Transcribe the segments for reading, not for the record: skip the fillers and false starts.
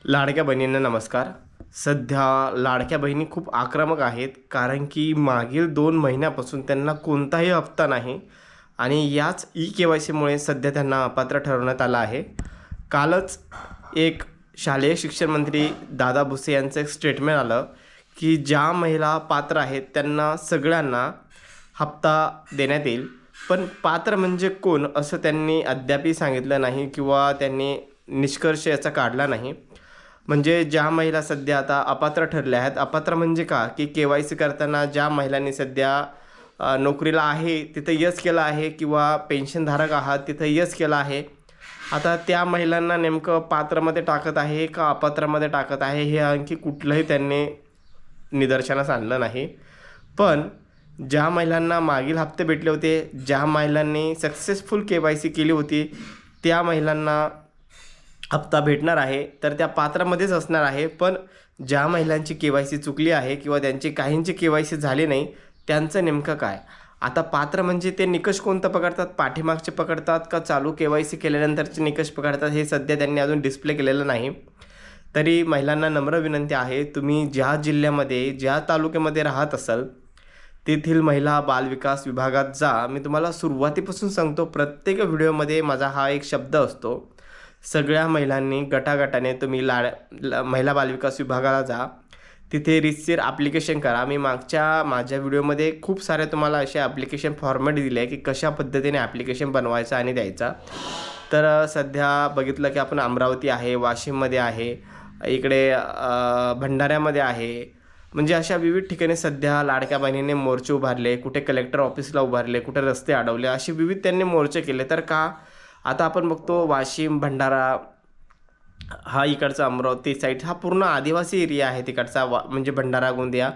लाडक्या बहिणींना नमस्कार. सध्या लाडक्या बहिणी खूप आक्रमक आहेत, कारण की मागील 2 महिन्यापासून त्यांना कोणताही हप्ता नाही आणि याच ई-के-वाय-सीमुळे सध्या त्यांना अपात्र ठरवण्यात आलं आहे. कालच एक शालेय शिक्षण मंत्री दादा भुसे यांचं एक स्टेटमेंट आलं, की ज्या महिला पात्र आहेत त्यांना सगळ्यांना हप्ता देण्यात येईल. पण पात्र म्हणजे कोण असं त्यांनी अद्यापही सांगितलं नाही किंवा त्यांनी निष्कर्ष याचा काढला नाही. म्हणजे ज्या महिला सध्या आता अपात्र ठरल्या आहेत. अपात्र म्हणजे का, की के-वाय-सी करताना ज्या महिलांनी सध्या नोकरीला आहे तिथं यस केलं आहे किंवा पेन्शनधारक आहात तिथं यस केलं आहे. आता त्या महिलांना नेमकं पात्रमध्ये टाकत आहे का अपात्रामध्ये टाकत आहे हे आणखी कुठलंही त्यांनी निदर्शनास आणलं नाही. पण ज्या महिलांना मागील हप्ते भेटले होते, ज्या महिलांनी सक्सेसफुल के-वाय-सी केली होती, त्या महिलांना हप्ता भेटणार आहे, तर त्या पात्रामध्येच असणार आहे. पण ज्या महिलांची के-वाय-सी चुकली आहे किंवा त्यांची काहींची के-वाय-सी झाली नाही, त्यांचं नेमकं काय? आता पात्र म्हणजे ते निकष कोणतं पकडतात? पाठीमागचे पकडतात का चालू के-वाय-सी केल्यानंतरचे निकष पकडतात? हे सध्या त्यांनी अजून डिस्प्ले केलेलं नाही. तरी महिलांना नम्र विनंती आहे, तुम्ही ज्या जिल्ह्यामध्ये, ज्या तालुक्यामध्ये राहत असाल, तेथील महिला बालविकास विभागात जा. मी तुम्हाला सुरुवातीपासून सांगतो, प्रत्येक व्हिडिओमध्ये माझा हा एक शब्द असतो. सगळ्या महिलांनी गटागटाने तुम्ही महिला बालविकास विभागाला जा. तिथे रीतसर ॲप्लिकेशन करा. मी माझ्या व्हिडिओमध्ये खूप सारे तुम्हाला असे ॲप्लिकेशन फॉर्मॅट दिले आहे, की कशा पद्धतीने ॲप्लिकेशन बनवायचा आणि द्यायचा. तर सध्या बघितलं की आपण अमरावती आहे, वाशिममध्ये आहे, इकडे भंडाऱ्यामध्ये आहे. म्हणजे अशा विविध ठिकाणी सध्या लाडक्या बहिणीने मोर्चे उभारले, कुठे कलेक्टर ऑफिसला उभारले, कुठे रस्ते अडवले, असे विविध त्यांनी मोर्चे केले. तर का? आता आपण बघतो वाशिम, भंडारा हा इकडचा अमरावती साईड हा पूर्ण आदिवासी एरिया आहे तिकडचा, म्हणजे भंडारा, गोंदिया.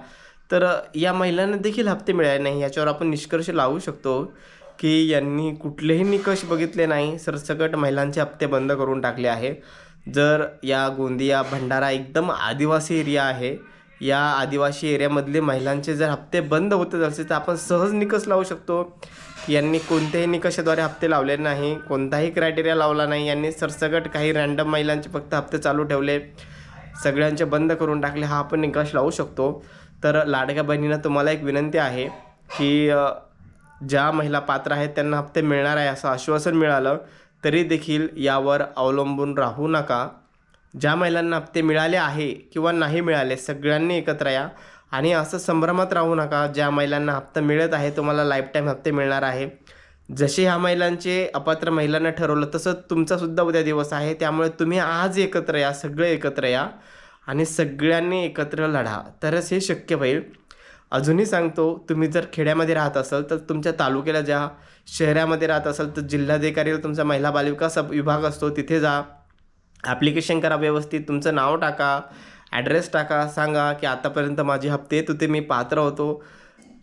तर या महिलांना देखील हप्ते मिळाले नाही. याच्यावर आपण निष्कर्ष लावू शकतो, की यांनी कुठलेही निकष बघितले नाही, सरसकट महिलांचे हप्ते बंद करून टाकले आहे. जर या गोंदिया, भंडारा एकदम आदिवासी एरिया आहे. या आदिवासी एरियामधले महिलांचे जर हप्ते बंद होत असेल तर आपण सहज निकष लावू शकतो, की यांनी कोणत्याही निकषाद्वारे हप्ते लावले नाही, कोणताही क्रायटेरिया लावला नाही. यांनी सरसकट काही रँडम महिलांचे फक्त हप्ते चालू ठेवले, सगळ्यांचे बंद करून टाकले. हा आपण निकष लावू शकतो. तर लाडक्या बहिणींना तुम्हाला एक विनंती आहे, की ज्या महिला पात्र आहेत त्यांना हप्ते मिळणार आहे असं आश्वासन मिळालं तरी देखील यावर अवलंबून राहू नका. ज्या महिलांना हप्ते मिळाले आहे किंवा नाही मिळाले, सगळ्यांनी एकत्र या आणि असं संभ्रमात राहू नका. ज्या महिलांना हप्ता मिळत आहे तुम्हाला लाईफटाईम हप्ते मिळणार आहे. जसे ह्या महिलांचे अपात्र महिलांना ठरवलं तसं तुमचासुद्धा उद्या दिवस आहे. त्यामुळे तुम्ही आज एकत्र या, सगळे एकत्र या आणि सगळ्यांनी एकत्र लढा, तरच हे शक्य होईल. अजूनही सांगतो, तुम्ही जर खेड्यामध्ये राहत असाल तर तुमच्या तालुक्याला जा, शहरामध्ये राहत असाल तर जिल्हाधिकारीला तुमचा महिला बालविकास विभाग असतो तिथे जा, ॲप्लिकेशन करा, व्यवस्थित तुमचं नाव टाका, ॲड्रेस टाका, सांगा की आतापर्यंत माझे हप्ते येत होते, मी पात्र होतो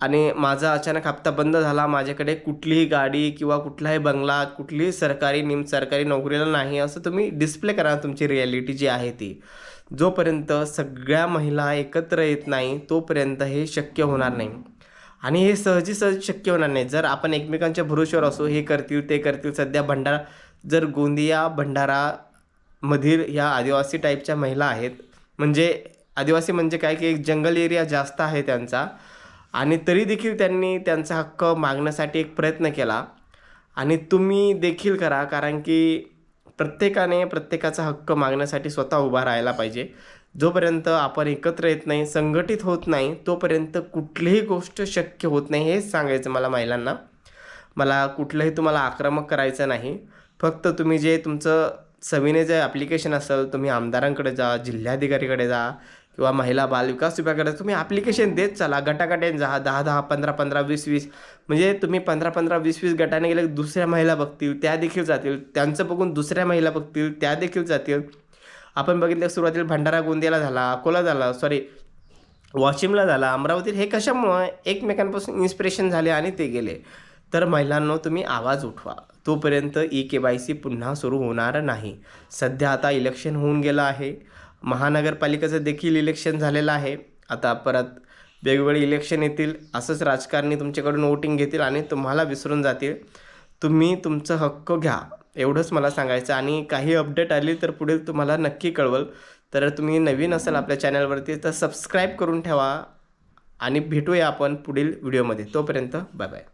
आणि माझा अचानक हप्ता बंद झाला, माझ्याकडे कुठलीही गाडी किंवा कुठलाही बंगला, कुठलीही सरकारी सरकारी नोकरीला नाही, असं तुम्ही डिस्प्ले करा तुमची रिॲलिटी जी आहे ती. जोपर्यंत सगळ्या महिला एकत्र येत नाही तोपर्यंत हे शक्य होणार नाही आणि हे सहजासहजी शक्य होणार नाही. जर आपण एकमेकांच्या भरोश्यावर असो, हे करतील ते करतील. सध्या जर गोंदिया, भंडारामधील ह्या आदिवासी टाईपच्या महिला आहेत, म्हणजे आदिवासी म्हणजे काय, की एक जंगल एरिया जास्त आहे त्यांचा, आणि तरी देखील त्यांनी त्यांचा हक्क मागण्यासाठी एक प्रयत्न केला आणि तुम्ही देखील करा. कारण की प्रत्येकाने प्रत्येकाचा हक्क मागण्यासाठी स्वतः उभा राहायला पाहिजे. जोपर्यंत आपण एकत्र येत नाही, संघटित होत नाही, तोपर्यंत कुठलीही गोष्ट शक्य होत नाही. हेच सांगायचं मला महिलांना. मला कुठलंही तुम्हाला आक्रमक करायचं नाही. फक्त तुम्ही जे तुमचं सविनय जे ॲप्लिकेशन असेल, तुम्ही आमदारांकडे जा, जिल्हाधिकारीकडे जा किंवा महिला बालविकास विभागाकडे तुम्ही ॲप्लिकेशन देत चला. गटागटाने जा, 10-10, 15-15, 20-20, म्हणजे तुम्ही 15-15, 20-20 गटाने गेले, दुसऱ्या महिला बघतील, त्या देखील जातील. त्यांचं बघून दुसऱ्या महिला बघतील, त्या देखील जातील. आपण बघितलं सुरुवातीला भंडारा, गोंदियाला झाला, अकोला झाला, वाशिमला झाला, अमरावतीत. हे कशामुळे एकमेकांपासून इन्स्पिरेशन झाले आणि ते गेले. तर महिलांनो, तुम्ही आवाज उठवा. तोपर्यंत ई-के-वाय-सी पुन्हा सुरू होणार नाही. सध्या आता इलेक्शन होऊन गेलं आहे. महानगरपालिकेचं देखील इलेक्शन झालेलं आहे. आता परत वेगवेगळे इलेक्शन येतील. असंच राजकारणी तुमच्याकडून वोटिंग घेतील आणि तुम्हाला विसरून जातील. तुम्ही तुमचं हक्क घ्या, एवढंच मला सांगायचं. आणि काही अपडेट आली तर पुढे तुम्हाला नक्की कळवल. तर तुम्ही नवीन असाल आपल्या चॅनलवरती तर सबस्क्राईब करून ठेवा आणि भेटूया आपण पुढील व्हिडिओमध्ये. तोपर्यंत बाय बाय.